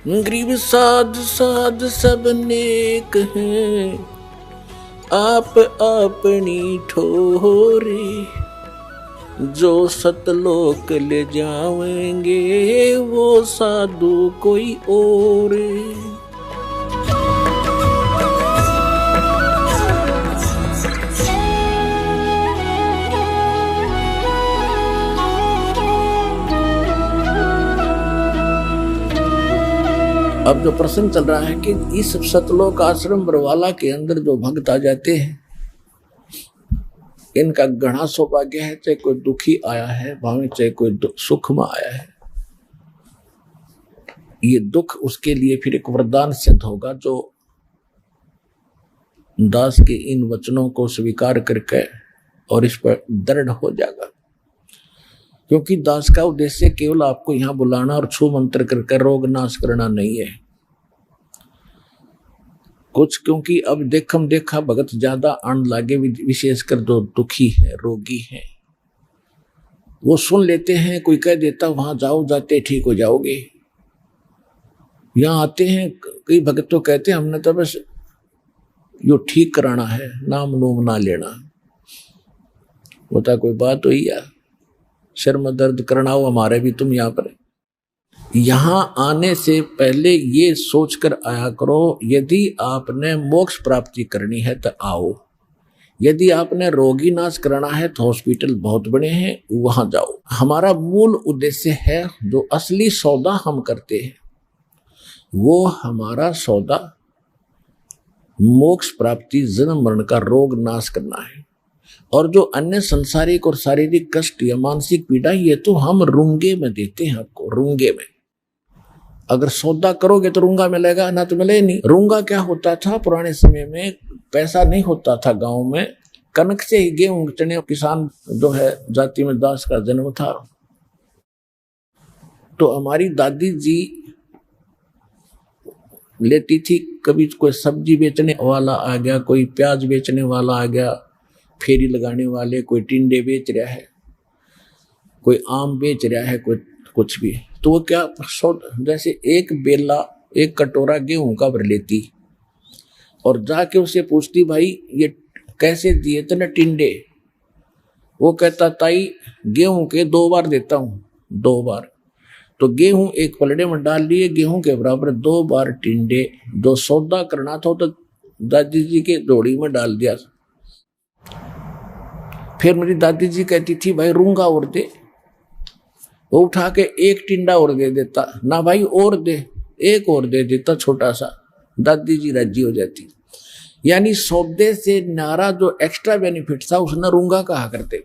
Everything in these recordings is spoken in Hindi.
गरीब साध साध सब नेक हैं, आप अपनी ठोरे। जो सतलोक ले जाएंगे वो साधु कोई और। अब जो प्रश्न चल रहा है कि इस सतलोक आश्रम बरवाला के अंदर जो भक्त आ जाते हैं, इनका घना सौभाग्य है। चाहे कोई दुखी आया है भावे चाहे कोई सुख में आया है, ये दुख उसके लिए फिर एक वरदान सिद्ध होगा, जो दास के इन वचनों को स्वीकार करके और इस पर दृढ़ हो जाएगा। क्योंकि दास का उद्देश्य केवल आपको यहां बुलाना और छू मंत्र करके रोग नाश करना नहीं है कुछ। क्योंकि अब देखा भगत ज्यादा आन लागे, विशेषकर जो दुखी है रोगी है, वो सुन लेते हैं, कोई कह देता वहां जाओ, जाते ठीक हो जाओगे। यहाँ आते हैं कई भगत तो कहते हैं हमने तो बस यो ठीक कराना है, नाम नूम ना लेना। होता कोई बात हुई या सिर में दर्द करना हो हमारे भी, तुम यहाँ पर। यहाँ आने से पहले ये सोचकर आया करो, यदि आपने मोक्ष प्राप्ति करनी है तो आओ, यदि आपने रोगी नाश कराना है तो हॉस्पिटल बहुत बड़े हैं, वहां जाओ। हमारा मूल उद्देश्य है, जो असली सौदा हम करते हैं वो हमारा सौदा मोक्ष प्राप्ति, जन्म मरण का रोग नाश करना है। और जो अन्य संसारिक और शारीरिक कष्ट या मानसिक पीड़ा, ये तो हम रुंगे में देते हैं आपको, रुंगे में। अगर सौदा करोगे तो रुंगा मिलेगा, ना तो मिले नहीं। रुंगा क्या होता था पुराने समय में, पैसा नहीं होता था गांव में, कनक से ही गेहूं चने, किसान जो है जाति में दास का जन्म था। तो हमारी दादी जी लेती थी, कभी कोई सब्जी बेचने वाला आ गया, कोई प्याज बेचने वाला आ गया, फेरी लगाने वाले, कोई टिंडे बेच रहा है, कोई आम बेच रहा है, कोई कुछ भी, तो वो क्या जैसे एक बेला, एक कटोरा गेहूं का भर लेती और जाके उसे पूछती, भाई ये कैसे दिए थे टिंडे? वो कहता, ताई गेहूं के 2 बार देता हूं, 2 बार। तो गेहूं एक पलड़े में डाल लिए, गेहूं के बराबर 2 बार टिंडे। जो सौदा करना था तो दादी जी के झोड़ी में डाल दिया। फिर मेरी दादी जी कहती थी, भाई रूंगा और दे। वो उठा के एक टिंडा और दे देता, ना भाई और दे, एक और दे देता छोटा सा। दादी जी राजी हो जाती। यानी सौदे से नारा जो एक्स्ट्रा बेनिफिट था उसने रूंगा कहा करते।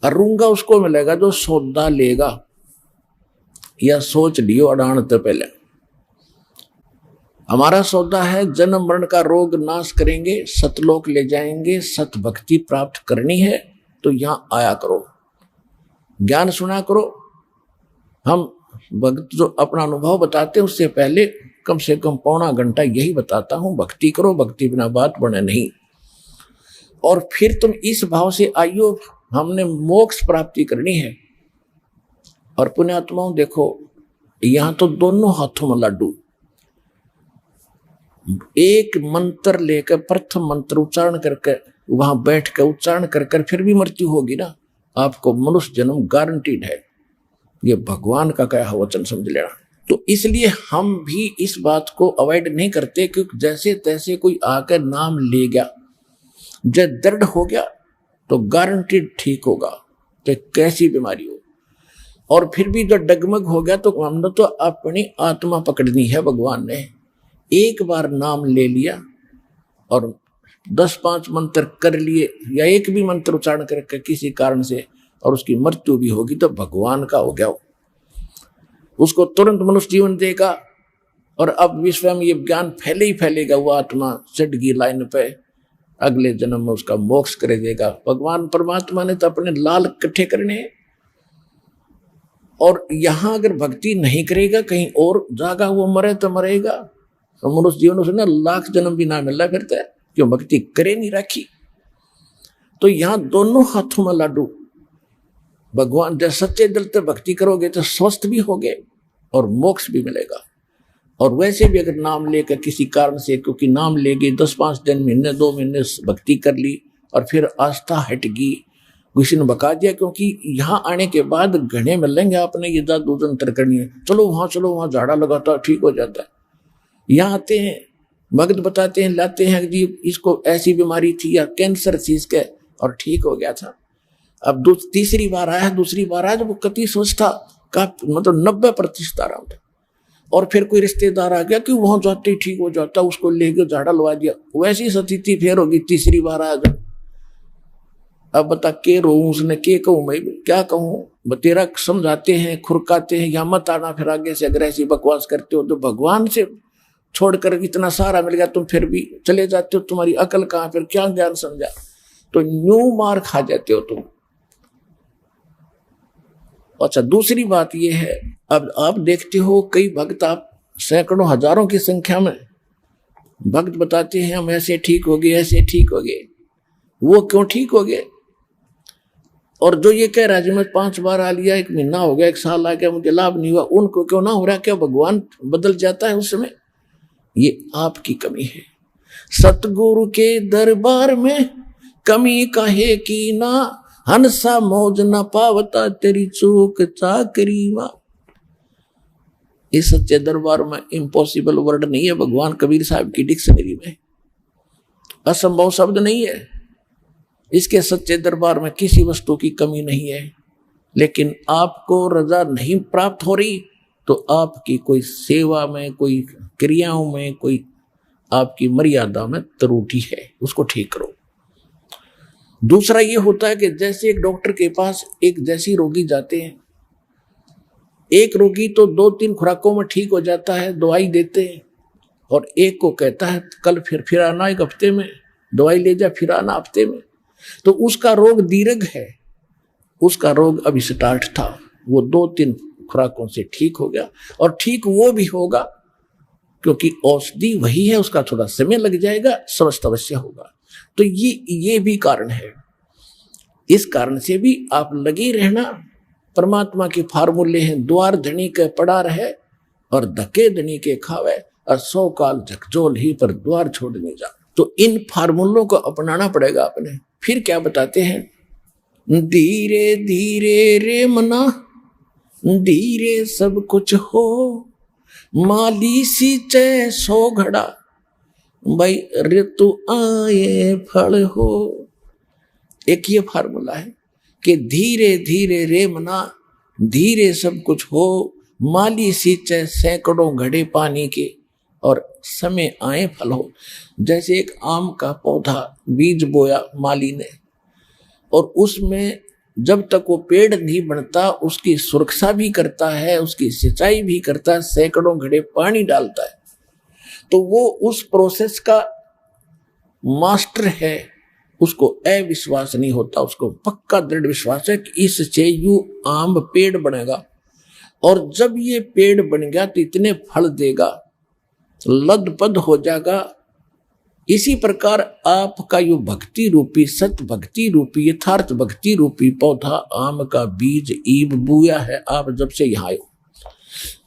और रूंगा उसको मिलेगा जो सौदा लेगा। या सोच लियो अड़ान तो पहले, हमारा सौदा है जन्म मरण का रोग नाश करेंगे, सतलोक ले जाएंगे, सत भक्ति प्राप्त करनी है तो यहां आया करो, ज्ञान सुना करो। हम भक्त जो अपना अनुभव बताते हैं उससे पहले कम से कम पौना घंटा यही बताता हूं, भक्ति करो, भक्ति बिना बात बने नहीं। और फिर तुम इस भाव से आइयो, हमने मोक्ष प्राप्ति करनी है। और पुण्यात्माओं देखो, यहां तो दोनों हाथों में लाडू। एक मंत्र लेकर, प्रथम मंत्र उच्चारण करके वहां बैठ कर उच्चारण कर फिर भी मृत्यु होगी ना, आपको मनुष्य जन्म गारंटीड है। ये भगवान का कहा वचन समझ लेना। तो इसलिए हम भी इस बात को अवॉइड नहीं करते, क्योंकि जैसे तैसे कोई आकर नाम ले गया, जब दृढ़ हो गया तो गारंटीड ठीक होगा, चाहे कैसी बीमारी हो। और फिर भी जो डगमग हो गया तो हमने तो अपनी आत्मा पकड़नी है। भगवान ने एक बार नाम ले लिया और 10-5 मंत्र कर लिए, या एक भी मंत्र उच्चारण करके किसी कारण से, और उसकी मृत्यु भी होगी तो भगवान का हो गया। उसको तुरंत मनुष्य जीवन देगा। और अब विश्व में ये ज्ञान फैले ही फैलेगा, वो आत्मा चढ़ गई लाइन पे, अगले जन्म में उसका मोक्ष कर देगा। भगवान परमात्मा ने तो अपने लाल इकट्ठे करने हैं। और यहां अगर भक्ति नहीं करेगा, कहीं और जागा, वो मरे तो मरेगा। तो मनुष्य जीवन उसने 1,00,000 जन्म भी ना मिलना फिरता है, क्यों भक्ति करे नहीं रखी। तो यहां दोनों हाथों में लाडू। भगवान जब सच्चे दिल से भक्ति करोगे तो स्वस्थ भी होगे और मोक्ष भी मिलेगा। और वैसे भी अगर नाम लेकर किसी कारण से, क्योंकि नाम लेगी 10-5 दिन, महीने 2 महीने भक्ति कर ली और फिर आस्था हटगी, किसी ने बका दिया, क्योंकि यहाँ आने के बाद घने मिलेंगे आपने ये जादू तंत्र करनी है, चलो वहाँ झाड़ा लगाता ठीक हो जाता है। यहाँ आते हैं भक्त बताते हैं, लाते हैं जी इसको ऐसी बीमारी थी या कैंसर थी इसके और ठीक हो गया था। अब तीसरी बार आया, दूसरी बार आया, जब वो कति सोचता का मतलब 90% आराम था। और फिर कोई रिश्तेदार आ गया कि वहां जाते ही ठीक हो जाता, उसको लेके झाड़ा लगा दिया, वैसी स्थिति फिर होगी तीसरी बार आया जब। अब बता के रो उसने के कहूँ, मैं क्या कहूँ, तेरा समझाते हैं खुरकाते हैं, या मत आना फिर आगे से, अगर ऐसी बकवास करते हो तो भगवान से छोड़कर इतना सारा मिल गया तुम फिर भी चले जाते हो, तुम्हारी अकल कहाँ, फिर क्या ज्ञान समझा, तो न्यू मार खा जाते हो तुम। अच्छा दूसरी बात यह है, अब आप देखते हो कई भक्त, आप सैकड़ों हजारों की संख्या में भक्त बताते हैं हम ऐसे ठीक हो गए, ऐसे ठीक हो गए। वो क्यों ठीक हो गए? और जो ये कह रहा है मैं 5 बार आ लिया, 1 महीना हो गया, 1 साल आ गया, मुझे लाभ नहीं हुआ, उनको क्यों ना हो रहा? क्या भगवान बदल जाता है उस समय? ये आपकी कमी है। सतगुरु के दरबार में कमी कहे की ना, हंसा मौज न पावता तेरी चूक चाकरी मां। इस सच्चे दरबार में इम्पॉसिबल वर्ड नहीं है भगवान कबीर साहब की डिक्शनरी में, असंभव शब्द नहीं है। इसके सच्चे दरबार में किसी वस्तु की कमी नहीं है। लेकिन आपको रजा नहीं प्राप्त हो रही तो आपकी कोई सेवा में, कोई क्रियाओं में, कोई आपकी मर्यादा में त्रुटि है, उसको ठीक करो। दूसरा ये होता है कि जैसे एक डॉक्टर के पास एक जैसी रोगी जाते हैं, एक रोगी तो 2-3 खुराकों में ठीक हो जाता है, दवाई देते हैं, और एक को कहता है कल फिर आना, 1 हफ्ते में दवाई ले जा, फिर आना हफ्ते में। तो उसका रोग दीर्घ है, उसका रोग अभी स्टार्ट था, वो 2-3 खुराकों से ठीक हो गया, और ठीक वो भी होगा क्योंकि औषधि वही है, उसका थोड़ा समय लग जाएगा, स्वस्थ अवश्य होगा। तो ये भी कारण है। इस कारण से भी आप लगे रहना, परमात्मा के फार्मूले हैं, द्वार धनी के पड़ा रहे और धके धनी के खावे, और 100 काल झकझोल ही पर द्वार छोड़ने जा। तो इन फार्मूलों को अपनाना पड़ेगा अपने। फिर क्या बताते हैं, धीरे धीरे रे मना, धीरे सब कुछ हो, माली सींचे 100 घड़ा, भाई ऋतु आए फल हो। एक ये फार्मूला है कि धीरे धीरे रे मना, धीरे सब कुछ हो, माली सींचे सैकड़ों घड़े पानी के, और समय आए फल हो। जैसे एक आम का पौधा बीज बोया माली ने, और उसमें जब तक वो पेड़ नहीं बनता उसकी सुरक्षा भी करता है, उसकी सिंचाई भी करता है, सैकड़ों घड़े पानी डालता है, तो वो उस प्रोसेस का मास्टर है। उसको अविश्वास नहीं होता, उसको पक्का दृढ़ विश्वास है कि इससे यू आम पेड़ बनेगा, और जब ये पेड़ बन गया तो इतने फल देगा, लदपद हो जाएगा। इसी प्रकार आपका यो भक्ति रूपी, सत भक्ति रूपी, यथार्थ भक्ति रूपी पौधा आम का बीज ईब बुया है। आप जब से यहाँ आए,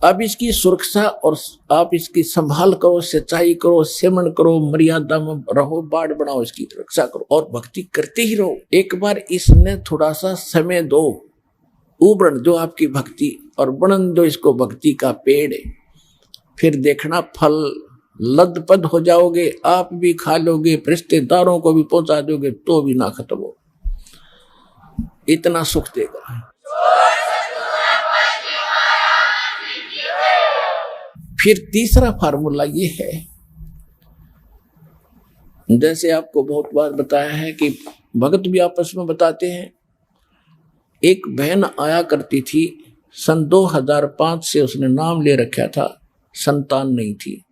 अब इसकी सुरक्षा और आप इसकी संभाल करो, सिंचाई करो, सेवन करो, मर्यादा में रहो, बाढ़ बनाओ, इसकी रक्षा करो और भक्ति करते ही रहो। एक बार इसने थोड़ा सा समय दो, उबरन दो आपकी भक्ति, और बनन दो इसको भक्ति का पेड़, फिर देखना फल लदपद हो जाओगे, आप भी खा लोगे, रिश्तेदारों को भी पहुंचा दोगे, तो भी ना खत्म हो, इतना सुख देगा। फिर तीसरा फार्मूला ये है, जैसे आपको बहुत बार बताया है कि भगत भी आपस में बताते हैं। एक बहन आया करती थी, सन 2005 से उसने नाम ले रखा था, संतान नहीं थी,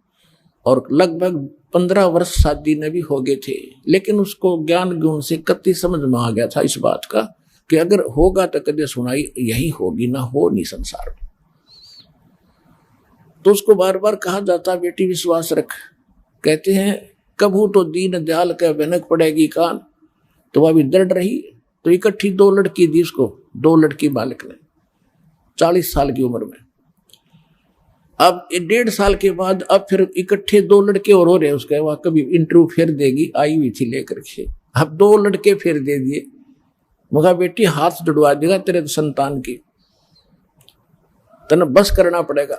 और लगभग 15 वर्ष शादी में भी हो गए थे, लेकिन उसको ज्ञान गुण से कति समझ में आ गया था इस बात का कि अगर होगा तो कदे सुनाई यही होगी, ना हो नहीं संसार में। तो उसको बार बार कहा जाता, बेटी विश्वास रख, कहते हैं कभू तो दीन दयाल का भनक पड़ेगी कान, तो वह भी दृढ़ रही। तो इकट्ठी 2 लड़की दी उसको, 2 लड़की बालक ने, 40 साल की उम्र में। अब 1.5 साल के बाद अब फिर इकट्ठे 2 लड़के और हो रहे हैं उसके, वहां कभी इंटरव्यू फिर देगी, आई हुई थी लेकर के, अब 2 लड़के फिर दे दिए। मगा बेटी हाथ जुड़वा देगा तेरे संतान की, तने बस करना पड़ेगा।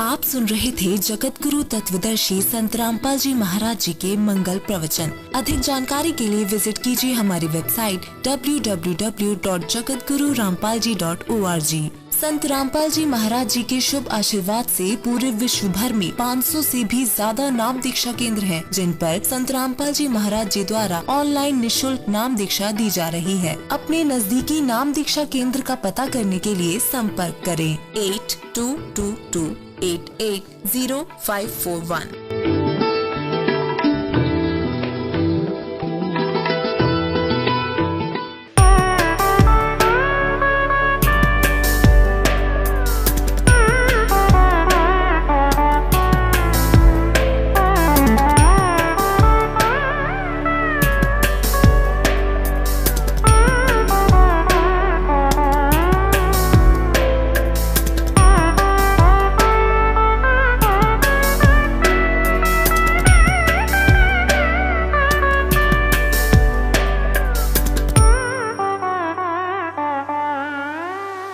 आप सुन रहे थे जगत गुरु तत्वदर्शी संत रामपाल जी महाराज जी के मंगल प्रवचन। अधिक जानकारी के लिए विजिट कीजिए हमारी वेबसाइट www.jagatgururampalji.org। संत रामपाल जी महाराज जी के शुभ आशीर्वाद से पूरे विश्व भर में 500 से भी ज्यादा नाम दीक्षा केंद्र हैं, जिन पर संत रामपाल जी महाराज जी द्वारा ऑनलाइन निशुल्क नाम दीक्षा दी जा रही है। अपने नजदीकी नाम दीक्षा केंद्र का पता करने के लिए संपर्क करें 8222880541।